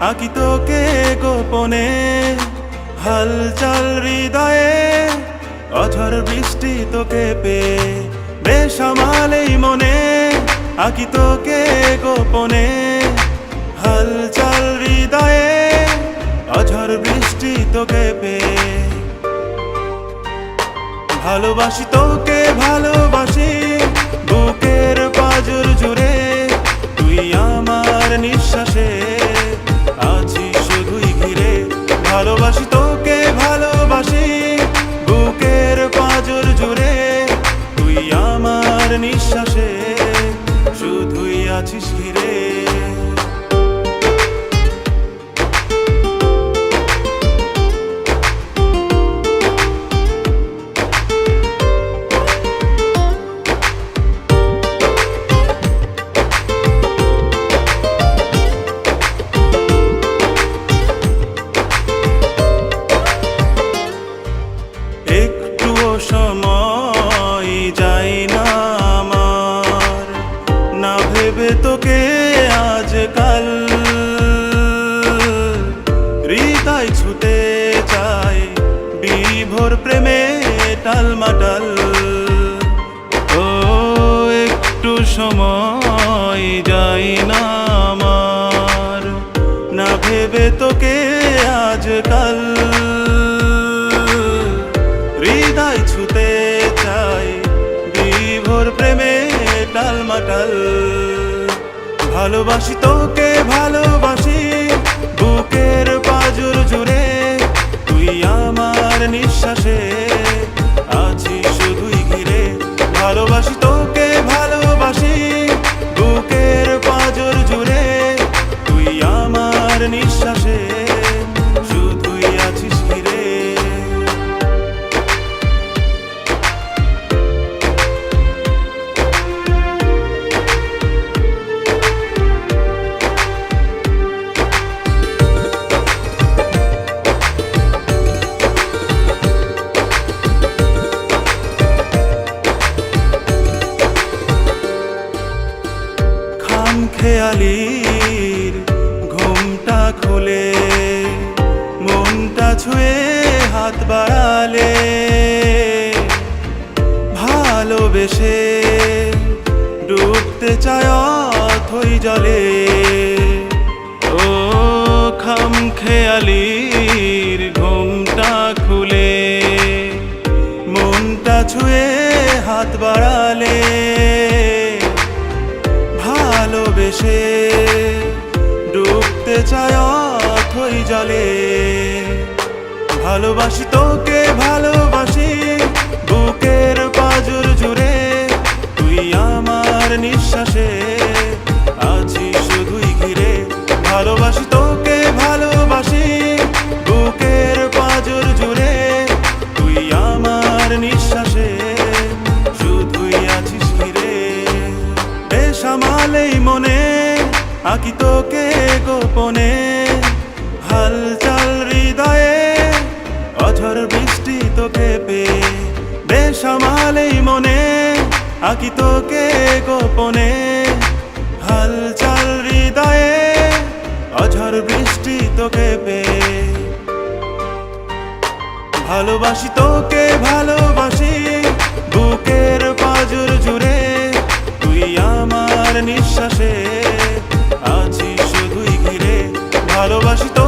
আঁকি তোকে গোপনে, হালচাল হৃদয়ে অঝড় বৃষ্টি তোকে পেয়ে বেসামাল এই মনে। আঁকি তোকে গোপনে, হালচাল হৃদয়ে অঝড় বৃষ্টি তোকে পেয়ে। ভালোবাসি তোকে ভালোবাসি বুকের পাঁজর জুড়ে, তুই আমার নিঃশ্বাসে আছিস শুধুই ঘিরে। ভালোবাসি তোকে ভালোবাসি বুকের পাঁজর জুড়ে, তুই আমার নিঃশ্বাসে শুধুই আছিস ঘিরে। সময় যাই না আমার, না ভেবে তোকে আজকাল হৃদয় ছুতে চাই বিভোর প্রেমে টালমাটাল। ও একটু সময় যাই না আমার, না ভেবে তোকে আজকাল হৃদয় ছুতে চাই বিভোর প্রেমে টালমাটাল। ভালোবাসি তোকে ভালোবাসি বুকের পাঁজর জুড়ে, তুই আমার নিঃশ্বাসে আছিস শুধুই ঘিরে। ভালোবাসি তোকে ভালোবাসি বুকের পাঁজর জুড়ে, তুই আমার নিঃশ্বাসে শুধুই আছিস ঘিরে। খেয়ালির ঘুমটা খুলে মনটা ছুঁয়ে হাত বাড়ালে, ভালোবেসে ডুবতে চায় অথই জলে। ও খাম খেয়ালির ঘুমটা খুলে মনটা ছুঁয়ে হাত বাড়ালে, ভালোবেসে ডুবতে চায় অথই জলে। ভালোবাসি তোকে ভালোবাসি বুকের পাঁজর জুড়ে, তুই আমার নিঃশ্বাসে আছিস শুধুই ঘিরে। ভালোবাসি তোকে ভালোবাসি বুকের পাঁজর জুড়ে, তুই আমার নিঃশ্বাসে শুধুই আছিস ঘিরে। বেসামাল এই মনে আঁকি তোকে গোপনে, হালচাল হৃদয়ে অঝড় বৃষ্টি তোকে পেয়ে। বেসামাল এই মনে আঁকি তোকে গোপনে, হালচাল হৃদয়ে অঝড় বৃষ্টি তোকে পেয়ে। ভালোবাসি তোকে ভালোবাসি বুকের পাঁজর জুড়ে, তুই আমার নিঃশ্বাসে আছিস শুধুই ঘিরে। ভালোবাসি তো